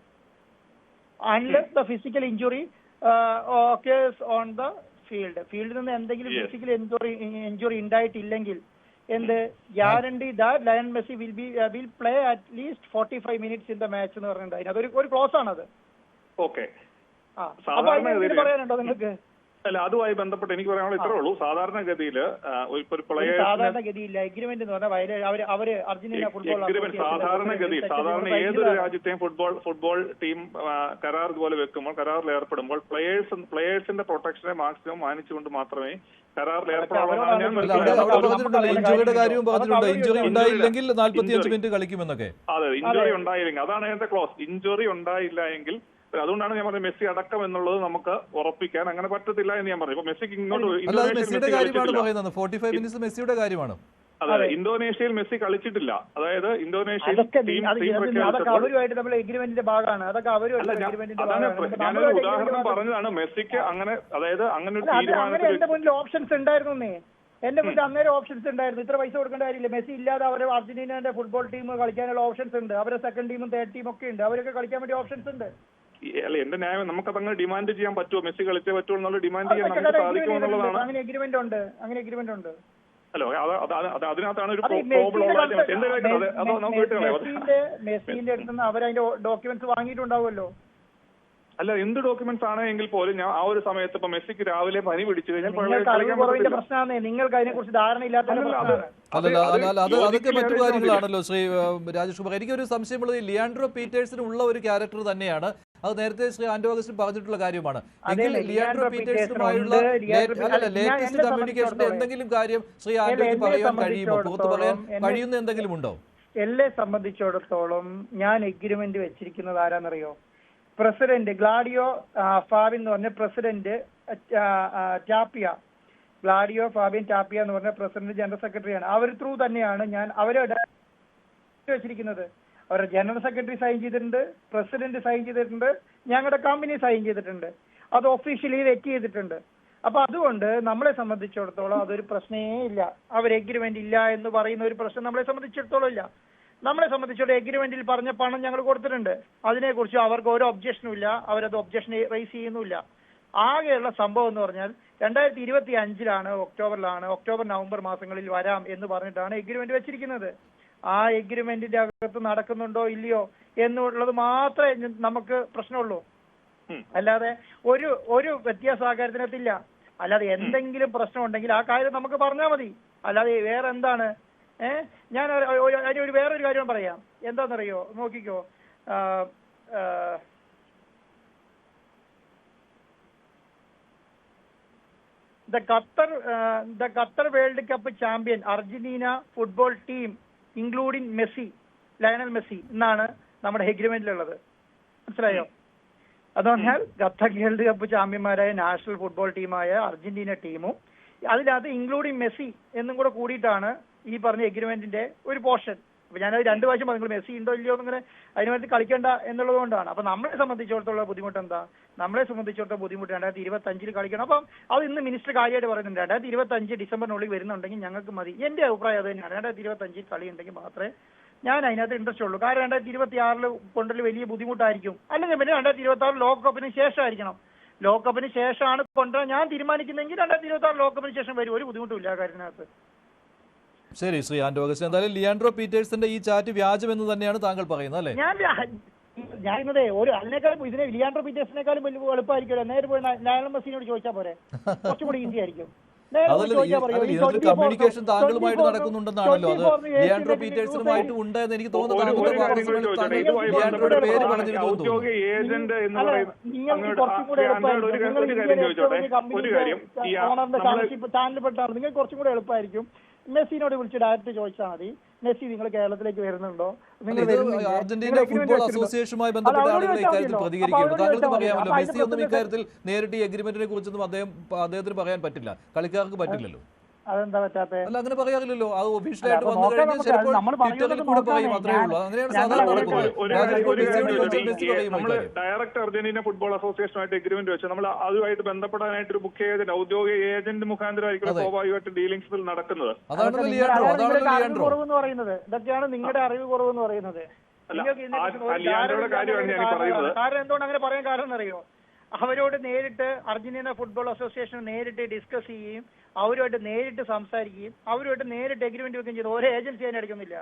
unless the physical injury occurs on the field. ഫീൽഡിൽ നിന്ന് എന്തെങ്കിലും ഫിസിക്കൽ ഇഞ്ചുറി ഉണ്ടായിട്ടില്ലെങ്കിൽ എന്ത് guarantee that Lionel Messi will play at least 45 minutes in the match എന്ന് പറഞ്ഞിട്ടുണ്ട്. അതിനകത്ത് ഒരു ക്ലോസ് ആണത്. ഓക്കെ, പറയാനുണ്ടോ നിങ്ങൾക്ക്? അല്ല, അതുമായി ബന്ധപ്പെട്ട് എനിക്ക് പറയാനുള്ള ഇത്രേ ഉള്ളൂ. സാധാരണഗതിയിൽ സാധാരണഗതിയില്ല എഗ്രിമെന്റ് എന്ന് പറഞ്ഞാൽ അവര് അർജന്റീന ഫുട്ബോൾ സാധാരണ ഏതൊരു രാജ്യത്തെയും ഫുട്ബോൾ ടീം കരാർ ഇതുപോലെ വെക്കുമ്പോൾ, കരാറിൽ ഏർപ്പെടുമ്പോൾ പ്ലേയേഴ്സിന്റെ പ്രൊട്ടക്ഷനെ മാക്സിമം മാനിച്ചുകൊണ്ട് മാത്രമേ കരാറിൽ ഇഞ്ചുറിയുടെ കാര്യവും പറഞ്ഞിട്ടുണ്ട്. ഇഞ്ചുറി ഉണ്ടായില്ലെങ്കിൽ 45 മിനിറ്റ് കളിക്കുമെന്നൊക്കെ. അതെ, ഇഞ്ചുറി ഉണ്ടായില്ലെങ്കിൽ അതാണ് അതിന്റെ ക്ലോസ്. ഇഞ്ചുറി ഉണ്ടായില്ല എങ്കിൽ, അതുകൊണ്ടാണ് ഞാൻ പറഞ്ഞത് മെസ്സി അടക്കം എന്നുള്ളത് നമുക്ക് ഉറപ്പിക്കാൻ അങ്ങനെ പറ്റത്തില്ല എന്ന് ഞാൻ പറഞ്ഞു. ഇപ്പൊ മെസ്സിക്ക് ഇങ്ങോട്ട് മെസ്സിയുടെ കാര്യമാണ് പറയുന്നത്. 45 മിനിറ്റ്സ് മെസ്സിയുടെ കാര്യമാണ്. അതെ, ഇന്തോനേഷ്യയിൽ മെസ്സി കളിച്ചിട്ടില്ല. അതായത് ഇന്തോനേഷ്യയിൽ അവരുമായിട്ട് നമ്മൾ എഗ്രിമെന്റിന്റെ ഭാഗമാണ്. അതൊക്കെ ഞാനൊരു ഉദാഹരണം പറഞ്ഞതാണ്. മെസ്സിക്ക് അങ്ങനെ, അതായത് അങ്ങനെ ഒരു തീരുമാനം എന്റെ മുന്നിൽ ഓപ്ഷൻസ് ഉണ്ടായിരുന്നേ. എന്റെ മുന്നിൽ അന്നേരം ഓപ്ഷൻസ് ഉണ്ടായിരുന്നു. ഇത്ര പൈസ കൊടുക്കേണ്ട കാര്യമില്ല. മെസ്സി ഇല്ലാതെ അവരെ അർജന്റീനയുടെ ഫുട്ബോൾ ടീം കളിക്കാനുള്ള ഓപ്ഷൻസ് ഉണ്ട്. അവരെ സെക്കൻഡ് ടീമും തേർഡ് ടീം ഒക്കെ ഉണ്ട്. അവരൊക്കെ കളിക്കാൻ വേണ്ടി ഓപ്ഷൻസ് ഉണ്ട്. അല്ല, എന്റെ ന്യായം നമുക്കതങ്ങ് ഡിമാൻഡ് ചെയ്യാൻ പറ്റുമോ? മെസ്സി കളിച്ചേ പറ്റുമോ എന്നുള്ള ഡിമാൻഡ് ചെയ്യാൻ നമുക്ക് സാധിക്കുമോ എന്നുള്ളതാണ്. അങ്ങനെ എഗ്രിമെന്റ് ഉണ്ട്. ഹലോ, അതിനകത്താണ് ഒരു പ്രോബ്ലം. മെസ്സിന്റെ അടുത്ത് നിന്ന് അവരതിന്റെ ഡോക്യുമെന്റ്സ് വാങ്ങിയിട്ടുണ്ടാവുമല്ലോ. അല്ല, എന്ത് ഡോക്യുമെന്റ്സ് ആണെങ്കിൽ പോലും ഞാൻ ആ ഒരു സമയത്ത് ഇപ്പൊ മെസ്സിക്ക് രാവിലെ പനി പിടിച്ചു കഴിഞ്ഞാൽ പ്രശ്നമാണ്. നിങ്ങൾക്ക് അതിനെ കുറിച്ച് ധാരണയില്ലാത്ത അതൊക്കെ മറ്റു കാര്യങ്ങളാണല്ലോ ശ്രീ രാജേഷ് കുമാർ. എനിക്കൊരു സംശയമുള്ളത്, ലിയാൻഡ്രോ പീറ്റേഴ്സിന് ഉള്ള ഒരു ക്യാരക്ടർ തന്നെയാണ്. അത് നേരത്തെ ശ്രീ ആന്റോ അഗസ്റ്റിൻ പറഞ്ഞിട്ടുള്ള കാര്യമാണ്. എങ്കിൽ ലിയാൻഡ്രോ പീറ്റേഴ്സുമായുള്ള ലേറ്റസ്റ്റ് കമ്മ്യൂണിക്കേഷന്റെ എന്തെങ്കിലും കാര്യം ശ്രീ ആന്റോയ്ക്ക് പറയാൻ കഴിയുമോ? പുറത്ത് പറയാൻ കഴിയുന്ന എന്തെങ്കിലും ഉണ്ടോ? എന്നെ സംബന്ധിച്ചിടത്തോളം ഞാൻ എഗ്രിമെന്റ് വെച്ചിരിക്കുന്നത് ആരാന്നറിയോ? പ്രസിഡന്റ് ഗ്ലാഡിയോ ഫാബിൻ എന്ന് പറഞ്ഞ പ്രസിഡന്റ് ടാപ്പിയ, ഗ്ലാഡിയോ ഫാബിൻ ടാപ്പിയ എന്ന് പറഞ്ഞ പ്രസിഡന്റ് ജനറൽ സെക്രട്ടറിയാണ്. അവർ ത്രൂ തന്നെയാണ് ഞാൻ അവരെ വെച്ചിരിക്കുന്നത്. അവരുടെ ജനറൽ സെക്രട്ടറി സൈൻ ചെയ്തിട്ടുണ്ട്, പ്രസിഡന്റ് സൈൻ ചെയ്തിട്ടുണ്ട്, ഞങ്ങളുടെ കമ്പനി സൈൻ ചെയ്തിട്ടുണ്ട്. അത് ഒഫീഷ്യലി വെറ്റ് ചെയ്തിട്ടുണ്ട്. അപ്പൊ അതുകൊണ്ട് നമ്മളെ സംബന്ധിച്ചിടത്തോളം അതൊരു പ്രശ്നമേ ഇല്ല. അവർ എഗ്രിമെന്റ് ഇല്ല എന്ന് പറയുന്ന ഒരു പ്രശ്നം നമ്മളെ സംബന്ധിച്ചിടത്തോളം ഇല്ല. നമ്മളെ സംബന്ധിച്ചിടത്തോളം എഗ്രിമെന്റിൽ പറഞ്ഞ പണം ഞങ്ങൾ കൊടുത്തിട്ടുണ്ട്. അതിനെക്കുറിച്ച് അവർക്ക് ഒരു ഒബ്ജക്ഷനും ഇല്ല. അവരത് ഒബ്ജക്ഷൻ റൈസ് ചെയ്യുന്നില്ല. ആകെയുള്ള സംഭവം എന്ന് പറഞ്ഞാൽ 2025 ഒക്ടോബർ നവംബർ മാസങ്ങളിൽ വരാം എന്ന് പറഞ്ഞിട്ടാണ് എഗ്രിമെന്റ് വെച്ചിരിക്കുന്നത്. ആ എഗ്രിമെന്റിന്റെ അകത്ത് നടക്കുന്നുണ്ടോ ഇല്ലയോ എന്നുള്ളത് മാത്രമേ നമുക്ക് പ്രശ്നമുള്ളൂ. അല്ലാതെ ഒരു വ്യത്യാസം ആ കാര്യത്തിനകത്തില്ല. അല്ലാതെ എന്തെങ്കിലും പ്രശ്നം ഉണ്ടെങ്കിൽ ആ കാര്യം നമുക്ക് പറഞ്ഞാൽ മതി. അല്ലാതെ വേറെ എന്താണ്? ഞാൻ വേറൊരു കാര്യം പറയാം. എന്താണെന്നറിയോ? നോക്കിക്കോ, the Qatar world cup champion Argentina football team including Messi, Lionel Messi എന്നാണ് നമ്മുടെ എഗ്രിമെന്റിലുള്ളത്. മനസ്സിലായോ? അത് പറഞ്ഞാൽ ഖത്തർ വേൾഡ് കപ്പ് ചാമ്പ്യന്മാരായ നാഷണൽ ഫുട്ബോൾ ടീമായ അർജന്റീന ടീമും അതിനകത്ത് ഇൻക്ലൂഡിംഗ് മെസ്സി എന്നും കൂടെ കൂടിയിട്ടാണ് ഈ പറഞ്ഞ എഗ്രിമെന്റിന്റെ ഒരു പോർഷൻ. അപ്പൊ ഞാനത് 2 പ്രാവശ്യം പറഞ്ഞു, മെസ്സി ഉണ്ടോ ഇല്ലയോ എന്നിങ്ങനെ അതിന് വേണ്ടി കളിക്കേണ്ട എന്നുള്ളത് കൊണ്ടാണ്. അപ്പൊ നമ്മളെ സംബന്ധിച്ചിടത്തോളം ബുദ്ധിമുട്ട് എന്താ? നമ്മളെ സംബന്ധിച്ചിടത്തോളം ബുദ്ധിമുട്ട് 2025 കളിക്കണം. അപ്പം അത് ഇന്ന് മിനിസ്റ്റർ കാര്യമായിട്ട് പറയുന്നുണ്ട്. 2025 ഡിസംബറിനുള്ളിൽ വരുന്നുണ്ടെങ്കിൽ ഞങ്ങൾക്ക് മതി. എന്റെ അഭിപ്രായം അത് തന്നെയാണ്. 2025 കളി ഉണ്ടെങ്കിൽ മാത്രമേ ഞാൻ അതിനകത്ത് ഇൻട്രസ്റ്റ് ഉള്ളൂ. കാരണം 2026 കൊണ്ടുള്ള വലിയ ബുദ്ധിമുട്ടായിരിക്കും. അല്ലെങ്കിൽ പിന്നെ 2026 ലോകകപ്പിന് ശേഷമായിരിക്കണം. ലോകകപ്പിന് ശേഷമാണ് കൊണ്ടുവരാൻ ഞാൻ തീരുമാനിക്കുന്നെങ്കിൽ 2026 ലോകകപ്പിന് ശേഷം വരും. ഒരു ബുദ്ധിമുട്ടില്ല ആ കാര്യത്തിനകത്ത്. ശരി ശ്രീ ആന്റോ അഗസ്റ്റിൻ, എന്തായാലും ലിയാൻഡ്രോ പീറ്റേഴ്സിന്റെ ഈ ചാറ്റ് വ്യാജം എന്ന് തന്നെയാണ് താങ്കൾ പറയുന്നത് അല്ലേ? ഞാൻ അതിനേക്കാളും ലിയാൻഡ്രോ പീറ്റേഴ്സിനേക്കാളും വലിയ എളുപ്പമായിരിക്കുമല്ലോ. നേരെ പോയി ലയണൽ മെസ്സിനോട് ചോദിച്ചാൽ പോരെ? കുറച്ചും കൂടി ഈസി ആയിരിക്കും. അതല്ല കമ്മ്യൂണിക്കേഷൻ താങ്കളുമായിട്ട് നടക്കുന്നുണ്ടെന്നാണല്ലോ. അത് ലിയാൻഡ്രോ പീറ്റേഴ്സണുമായിട്ട് ഉണ്ട് എന്ന് എനിക്ക് തോന്നുന്നു. ലിയാൻഡ്രോയുടെ പേര് പറഞ്ഞിരുന്നു. നിങ്ങൾ കുറച്ചും കൂടെ എളുപ്പമായിരിക്കും. മെസ്സിനോട് വിളിച്ച് ഡയറക്റ്റ് ചോദിച്ചാൽ മതി, മെസ്സി നിങ്ങൾ കേരളത്തിലേക്ക് വരുന്നുണ്ടോ? അർജന്റീന ഫുട്ബോൾ അസോസിയേഷനുമായി ബന്ധപ്പെട്ട ആളുകൾ ഇക്കാര്യത്തിൽ പ്രതികരിക്കുന്നു. താങ്കൾക്ക് പറയാമല്ലോ, മെസ്സി ഒന്നും ഇക്കാര്യത്തിൽ നേരിട്ട് ഈ അഗ്രിമെന്റിനെ കുറിച്ചൊന്നും അദ്ദേഹത്തിന് പറയാൻ പറ്റില്ല, കളിക്കാർക്ക് പറ്റില്ലല്ലോ. അതെന്താ പറ്റാത്ത? അല്ല, അങ്ങനെ പറയാറില്ലല്ലോ. അത് ഒഫീഷ്യലായിട്ട് വന്നു കഴിഞ്ഞാൽ ചിലപ്പോൾ ട്വിറ്ററിൽ കൂടെ പറയും, അത്രേ ഉള്ളൂ. അങ്ങനെയാണ് സാധാരണ നടക്കുന്നത്. ഡയറക്റ്റ് അർജന്റീന ഫുട്ബോൾ അസോസിയേഷനുമായിട്ട് എഗ്രിമെന്റ് വെച്ച് നമ്മൾ അതുമായിട്ട് ബന്ധപ്പെടാനായിട്ട് ഒരു മുഖ്യ ഏജന്റ്, ഔദ്യോഗിക ഏജന്റ് മുഖാന്തരമായിരിക്കും സ്വാഭാവികമായിട്ട് ഡീലിംഗ്സിൽ നടക്കുന്നത്. അതാണ് ലിയാൻഡ്രോ പറയുന്നത്. ഇതൊക്കെയാണ് നിങ്ങളുടെ അറിവ് കുറവെന്ന് പറയുന്നത്. ലിയാൻഡ്രോയുടെ കാര്യമാണ് ഞാൻ പറയുന്നത്. കാരണം എന്തുകൊണ്ട് അങ്ങനെ പറയാൻ കാരണം എന്നറിയോ? അവരോട് നേരിട്ട് അർജന്റീന ഫുട്ബോൾ അസോസിയേഷൻ നേരിട്ട് ഡിസ്കസ് ചെയ്യുകയും അവരുമായിട്ട് നേരിട്ട് സംസാരിക്കുകയും അവരുമായിട്ട് നേരിട്ട് എഗ്രിമെന്റ് വെക്കുകയും ചെയ്ത് ഓരോ ഏജൻസി അതിനെ എടുക്കുന്നില്ല.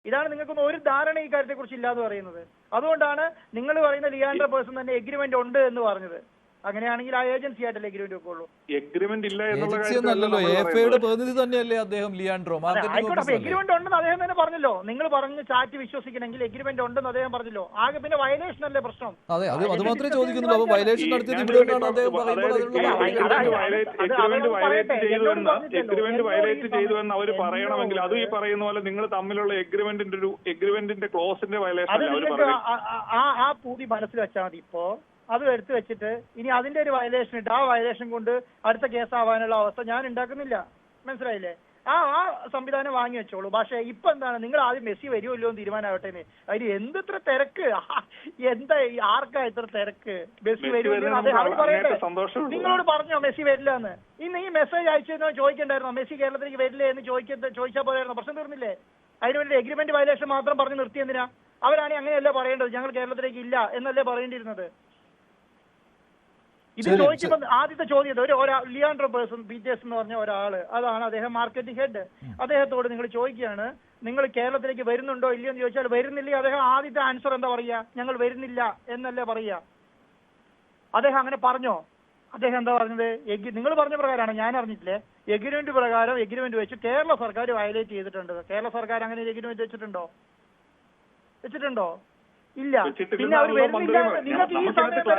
ഇതാണ് നിങ്ങൾക്കൊന്നും ഒരു ധാരണ ഈ കാര്യത്തെ കുറിച്ച് ഇല്ലാന്ന് പറയുന്നത്. അതുകൊണ്ടാണ് നിങ്ങൾ പറയുന്ന ലിയാൻഡ്രോ പേഴ്സൺ തന്നെ എഗ്രിമെന്റ് ഉണ്ട് എന്ന് പറഞ്ഞത്. അങ്ങനെയാണെങ്കിൽ ആ ഏജൻസി ആയിട്ടല്ലേ എഗ്രിമെന്റ് വെക്കുള്ളൂ. എഗ്രിമെന്റ് ഇല്ല പ്രതിനിധി തന്നെയല്ലേ അദ്ദേഹം ലിയാൻഡ്രോ. എഗ്രിമെന്റ് ഉണ്ടെന്ന് അദ്ദേഹം തന്നെ പറഞ്ഞല്ലോ. നിങ്ങൾ പറഞ്ഞ് ചാറ്റ് വിശ്വസിക്കണമെങ്കിൽ എഗ്രിമെന്റ് ഉണ്ടെന്ന് അദ്ദേഹം പറഞ്ഞല്ലോ. ആകെ പിന്നെ വയലേഷൻ അല്ലേ പ്രശ്നം? അതെ, അത് മാത്രമേ ചോദിക്കുന്നുള്ളൂ. അപ്പൊ വയലേഷൻ നടത്തിയത് ഇവിടെയാണ് അദ്ദേഹം പറയുമ്പോൾ എഗ്രിമെന്റ് വയലേറ്റ് ചെയ്തുവെന്ന് അവർ പറയണമെങ്കിൽ അത് ഈ പറയുന്ന പോലെ നിങ്ങൾ തമ്മിലുള്ള എഗ്രിമെന്റിന്റെ ക്ലോസിന്റെ വയലേഷൻ ആ പൂതി മനസ്സിൽ വെച്ചാൽ മതി. ഇപ്പോ അത് എടുത്തു വെച്ചിട്ട് ഇനി അതിന്റെ ഒരു വയലേഷൻ ഇട്ട് ആ വയലേഷൻ കൊണ്ട് അടുത്ത കേസാവാനുള്ള അവസ്ഥ ഞാൻ ഉണ്ടാക്കുന്നില്ല. മനസ്സിലായില്ലേ? ആ സംവിധാനം വാങ്ങി വെച്ചോളൂ. പക്ഷേ ഇപ്പൊ എന്താണ്, നിങ്ങൾ ആദ്യം മെസ്സി വരുമല്ലോ എന്ന് തീരുമാനമാവട്ടെ. അതിന് എന്തിത്ര തിരക്ക്? എന്താ ആർക്കാ ഇത്ര തിരക്ക്? മെസ്സി വരുമല്ലോ അദ്ദേഹം പറയട്ടെ. നിങ്ങളോട് പറഞ്ഞോ മെസ്സി വരില്ല എന്ന്? ഇന്ന് ഈ മെസ്സേജ് അയച്ചെന്നോ ചോദിക്കണ്ടായിരുന്നോ? മെസ്സി കേരളത്തിലേക്ക് വരില്ലേ എന്ന് ചോദിച്ചാൽ പോയായിരുന്നോ? പ്രശ്നം തീർന്നില്ലേ? അതിനുവേണ്ടി എഗ്രിമെന്റ് വയലേഷൻ മാത്രം പറഞ്ഞ് നിർത്തിയെന്തിനാ? അവരാണെങ്കിൽ അങ്ങനെയല്ലേ പറയേണ്ടത്, ഞങ്ങൾ കേരളത്തിലേക്ക് ഇല്ല എന്നല്ലേ പറയേണ്ടിയിരുന്നത്. ഇത് ചോദിച്ചപ്പോ ആദ്യത്തെ ചോദ്യം ലിയാൻഡ്രോ പേഴ്സൺ പീറ്റേഴ്സ് എന്ന് പറഞ്ഞ ഒരാള്, അതാണ് അദ്ദേഹം മാർക്കറ്റിംഗ് ഹെഡ്. അദ്ദേഹത്തോട് നിങ്ങൾ ചോദിക്കുകയാണ് നിങ്ങൾ കേരളത്തിലേക്ക് വരുന്നുണ്ടോ ഇല്ലയോ എന്ന് ചോദിച്ചാൽ വരുന്നില്ല. അദ്ദേഹം ആദ്യത്തെ ആൻസർ എന്താ പറയാ? ഞങ്ങൾ വരുന്നില്ല എന്നല്ലേ പറയാ. അദ്ദേഹം അങ്ങനെ പറഞ്ഞോ? അദ്ദേഹം എന്താ പറഞ്ഞത്? നിങ്ങൾ പറഞ്ഞ പ്രകാരമാണ്, ഞാൻ അറിഞ്ഞിട്ടില്ലേ. എഗ്രിമെന്റ് പ്രകാരം എഗ്രിമെന്റ് വെച്ച് കേരള സർക്കാർ വയലേറ്റ് ചെയ്തിട്ടുണ്ട്. കേരള സർക്കാർ അങ്ങനെ എഗ്രിമെന്റ് വെച്ചിട്ടുണ്ടോ? ഇല്ല. പിന്നെ അവർ വരുന്നില്ല. നിങ്ങൾക്ക് ഈ സമയത്ത്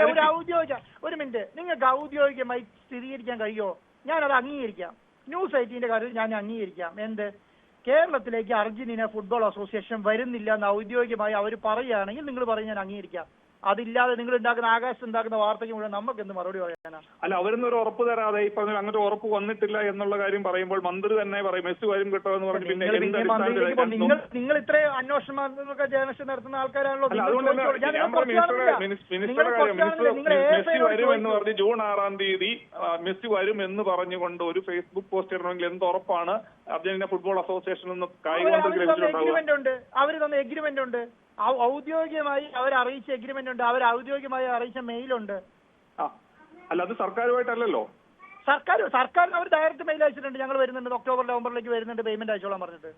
ഒരു മിനിറ്റ്, നിങ്ങൾക്ക് ഔദ്യോഗികമായി സ്ഥിരീകരിക്കാൻ കഴിയുമോ? ഞാനത് അംഗീകരിക്കാം. ന്യൂസ് 18ന്റെ കാര്യത്തിൽ ഞാൻ അംഗീകരിക്കാം. എന്ത്? കേരളത്തിലേക്ക് അർജന്റീന ഫുട്ബോൾ അസോസിയേഷൻ വരുന്നില്ല എന്ന് ഔദ്യോഗികമായി അവർ പറയുകയാണെങ്കിൽ നിങ്ങൾ പറയും, ഞാൻ അംഗീകരിക്കാം. അതില്ലാതെ നിങ്ങൾ ഉണ്ടാക്കുന്ന ആകാശത്ത് ഉണ്ടാക്കുന്ന വാർത്തയ്ക്ക് മുഴുവൻ നമുക്ക് എന്ത് മറുപടി പറയാനാ? അല്ല, അവരൊന്നും ഒരു ഉറപ്പ് തരാതെ ഇപ്പൊ അങ്ങനെ ഉറപ്പ് വന്നിട്ടില്ല എന്നുള്ള കാര്യം പറയുമ്പോൾ മന്ത്രി തന്നെ പറയും മെസ്സി വരും കേട്ടോ എന്ന് പറഞ്ഞു. പിന്നെ നിങ്ങൾ ഇത്രയും അന്വേഷണമൊക്കെ ജേർണലിസ്റ്റ് നടത്തുന്ന ആൾക്കാരാണല്ലോ. മെസ്സി വരും എന്ന് പറഞ്ഞ് ജൂൺ 6-ാം തീയതി മെസ്സി വരും എന്ന് പറഞ്ഞുകൊണ്ട് ഒരു ഫേസ്ബുക്ക് പോസ്റ്റ് ഇടണമെങ്കിൽ എന്ത് ഉറപ്പാണ് അർജന്റീന ഫുട്ബോൾ അസോസിയേഷൻ എന്ന് കായിക മന്ത്രി ലഭിച്ചിട്ടുണ്ടാവുക? അവര് തന്ന എഗ്രിമെന്റ് ഉണ്ട്, ഔദ്യോഗികമായി അവർ അറിയിച്ച എഗ്രിമെന്റ് ഉണ്ട്, അവർ ഔദ്യോഗികമായി അറിയിച്ച മെയിലുണ്ട്. അല്ല, അത് സർക്കാരുമായിട്ടല്ലല്ലോ. സർക്കാരിന് അവർ ഡയറക്റ്റ് മെയിൽ അയച്ചിട്ടുണ്ട്, ഞങ്ങൾ വരുന്നുണ്ട്, ഒക്ടോബർ നവംബറിലേക്ക് വരുന്നുണ്ട്, പേയ്മെന്റ് അയച്ചോളാൻ പറഞ്ഞിട്ട്.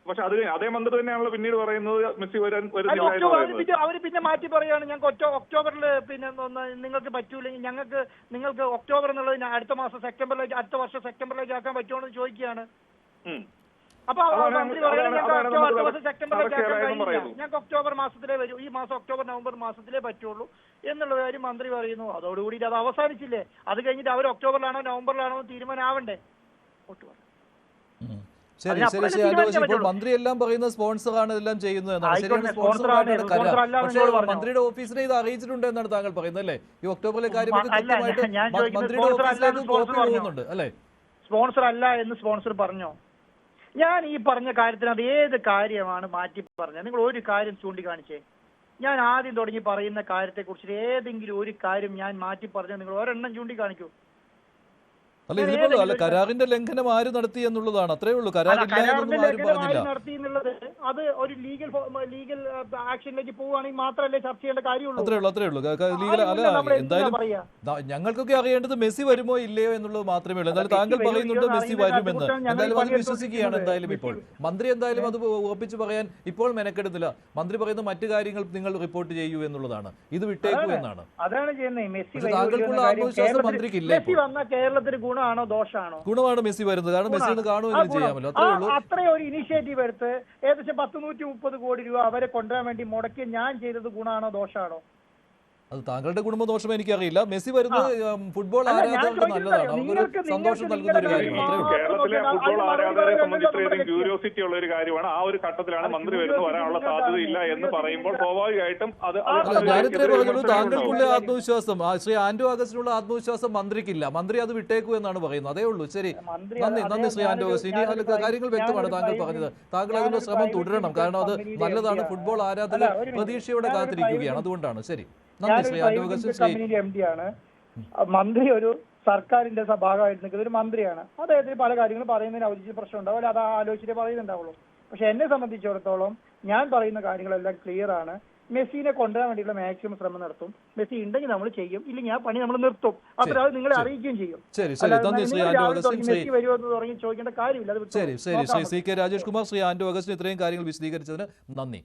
പക്ഷെ അതേ മന്ത്രി തന്നെയാണല്ലോ പിന്നീട് പറയുന്നത് മെസ്സി വരുന്നില്ല. അവർ പിന്നെ മാറ്റി പറയാണ്, ഞങ്ങൾക്ക് ഒക്ടോബറിൽ പിന്നെ നിങ്ങൾക്ക് പറ്റൂല്ലെങ്കിൽ നിങ്ങൾക്ക് ഒക്ടോബർ എന്നുള്ളത് അടുത്ത മാസം സെപ്റ്റംബറിലേക്ക്, അടുത്ത വർഷം സെപ്റ്റംബറിലേക്ക് ആക്കാൻ പറ്റുമോ എന്ന് ചോദിക്കുകയാണ്. അപ്പൊ മന്ത്രി പറയുന്നത് ഞങ്ങൾക്ക് സെപ്റ്റംബറിലേക്ക് ആക്കാൻ കഴിയില്ല, ഞങ്ങൾക്ക് ഒക്ടോബർ മാസത്തിലേ വരൂ, ഈ മാസം ഒക്ടോബർ നവംബർ മാസത്തിലേ പറ്റുള്ളൂ എന്നുള്ള കാര്യം മന്ത്രി പറയുന്നു. അതോടുകൂടി അത് അവസാനിച്ചില്ലേ? അത് കഴിഞ്ഞിട്ട് അവർ ഒക്ടോബറിലാണോ നവംബറിലാണോ തീരുമാനമാവണ്ടേ? ശരി ഇപ്പോൾ മന്ത്രി എല്ലാം പറയുന്ന സ്പോൺസറാണ് ഇതെല്ലാം ചെയ്യുന്നത് എന്നാണ്. ശരിയാണ്, മന്ത്രിയുടെ ഓഫീസിനെ ഇത് അറിയിച്ചിട്ടുണ്ട് എന്നാണ് താങ്കൾ പറയുന്നത് അല്ലേ? ഈ ഒക്ടോബറിലെ കാര്യമൊക്കെ കൃത്യമായിട്ട് മന്ത്രിയുടെ ഓഫീസിലേക്ക് കോപ്പി പോകുന്നുണ്ട് അല്ലേ? സ്പോൺസർ അല്ല എന്ന് സ്പോൺസർ പറഞ്ഞോ? ഞാൻ ഈ പറഞ്ഞ കാര്യത്തിന് അത് ഏത് കാര്യമാണ് മാറ്റി പറഞ്ഞത്? നിങ്ങൾ ഒരു കാര്യം ചൂണ്ടിക്കാണിച്ചേ. ഞാൻ ആദ്യം തുടങ്ങി പറയുന്ന കാര്യത്തെ കുറിച്ച് ഏതെങ്കിലും ഒരു കാര്യം ഞാൻ മാറ്റി പറഞ്ഞാൽ നിങ്ങൾ ഒരെണ്ണം ചൂണ്ടിക്കാണിക്കൂ. അല്ല, കരാറിന്റെ ലംഘനം ആര് നടത്തി എന്നുള്ളതാണ്, അത്രേ ഉള്ളൂ. നടത്തി എന്നുള്ളത് അത് ഒരു ലീഗൽ ആക്ഷനിലേക്ക് പോവുകയാണെങ്കിൽ മാത്രമല്ലേ ചർച്ച ചെയ്യേണ്ട കാര്യമുള്ളൂ. അത്രേ ഉള്ളൂ. എന്തായാലും ഞങ്ങൾക്കൊക്കെ അറിയേണ്ടത് മെസ്സി വരുമോ ഇല്ലയോ എന്നുള്ളത് മാത്രമേ ഉള്ളൂ. എന്തായാലും താങ്കൾ പറയുന്നുണ്ട് മെസ്സി വരുമെന്ന്, എന്തായാലും അത് വിശ്വസിക്കുകയാണ്. എന്തായാലും ഇപ്പോൾ മന്ത്രി എന്തായാലും അത് ഉറപ്പിച്ച് പറയാൻ ഇപ്പോൾ മെനക്കെടുന്നില്ല. മന്ത്രി പറയുന്ന മറ്റു കാര്യങ്ങൾ നിങ്ങൾ റിപ്പോർട്ട് ചെയ്യൂ എന്നുള്ളതാണ്, ഇത് വിട്ടേക്കൂ എന്നാണ്. അതാണ് ചെയ്യുന്നത്. താങ്കൾക്കുള്ള ആത്മവിശ്വാസം മന്ത്രിക്കില്ല. മെസ്സി വന്ന കേരളത്തിന് ഗുണമാണോ ദോഷമാണോ? ഗുണമാണ് മെസ്സി വരുന്നത്, കാരണം മെസ്സി ഒന്ന് കാണുകയും ചെയ്യാമല്ലോ, അത്രേ ഉള്ളൂ. അത്രയും ഒരു ഇനിഷ്യേറ്റീവ് എടുത്ത് ഏകദേശം 130 കോടി രൂപ അവരെ കൊണ്ടുവരാൻ വേണ്ടി മുടക്കി ഞാൻ ചെയ്തത് ഗുണമാണോ ദോഷമാണോ? അത് താങ്കളുടെ കുടുംബദോഷം എനിക്കറിയില്ല. മെസ്സി വരുന്നത് ഫുട്ബോൾ ആരാധകർക്ക് നല്ലതാണ്, അവർക്കൊരു സന്തോഷം നൽകുന്ന ഒരു കാര്യമാണ്, അത്രേ ഉള്ളൂ. കേരളത്തിലെ ഫുട്ബോൾ ആരാധകരെ സംബന്ധിച്ച് ക്യൂരിയോസിറ്റി ഉള്ള ഒരു കാര്യമാണ്. ആ ഒരു ഘട്ടത്തിലാണ് മന്ത്രി വരുന്നത്, വരാനുള്ള സാധ്യതയില്ല എന്ന് പറയുമ്പോൾ സ്വാഭാവികമായിട്ടും അത് ഞാനിത്രേ പറഞ്ഞുള്ളൂ. താങ്കൾക്കുള്ള ആത്മവിശ്വാസം, ശ്രീ ആന്റോ അഗസ്റ്റിനുള്ള ആത്മവിശ്വാസം മന്ത്രിക്കില്ല, മന്ത്രി അത് വിട്ടേക്കൂ എന്നാണ് പറയുന്നത്. അതേ ഉള്ളൂ. ശരി, നന്ദി ശ്രീ ആന്റോ അഗസ്റ്റ്. ഇനി അതിൽ കാര്യങ്ങൾ വ്യക്തമാണ് താങ്കൾ പറഞ്ഞത്. താങ്കൾ അതിന്റെ ശ്രമം തുടരണം, കാരണം അത് നല്ലതാണ്. ഫുട്ബോൾ ആരാധകർ പ്രതീക്ഷയോടെ കാത്തിരിക്കുകയാണ്, അതുകൊണ്ടാണ്. ശരി, കമ്പനിയുടെ MD ആണ്. മന്ത്രി ഒരു സർക്കാരിന്റെ ഭാഗമായിട്ട് നിൽക്കുന്ന ഒരു മന്ത്രിയാണ്. അദ്ദേഹത്തിന് പല കാര്യങ്ങളും പറയുന്നതിന് ഔചിത്യ പ്രശ്നം ഉണ്ടാവും, അത് ആലോചിച്ചിട്ടേ പറയുന്നുണ്ടാവുള്ളൂ. പക്ഷെ എന്നെ സംബന്ധിച്ചിടത്തോളം ഞാൻ പറയുന്ന കാര്യങ്ങളെല്ലാം ക്ലിയർ ആണ്. മെസ്സിനെ കൊണ്ടുവരാൻ വേണ്ടിയുള്ള മാക്സിമം ശ്രമം നടത്തും. മെസ്സി ഉണ്ടെങ്കിൽ നമ്മൾ ചെയ്യും, ഇല്ലെങ്കിൽ ആ പണി നമ്മൾ നിർത്തും. അത്ര അത് നിങ്ങളെ അറിയിക്കുകയും ചെയ്യും. മെസ്സി വരുമോ എന്ന് തുടങ്ങി ചോദിക്കേണ്ട കാര്യമില്ല. ശരി, ശ്രീ CK രാജേഷ് കുമാർ, ശ്രീ ആന്റോ അഗസ്റ്റിന് ഇത്രയും കാര്യങ്ങൾ വിശദീകരിച്ചതിന് നന്ദി.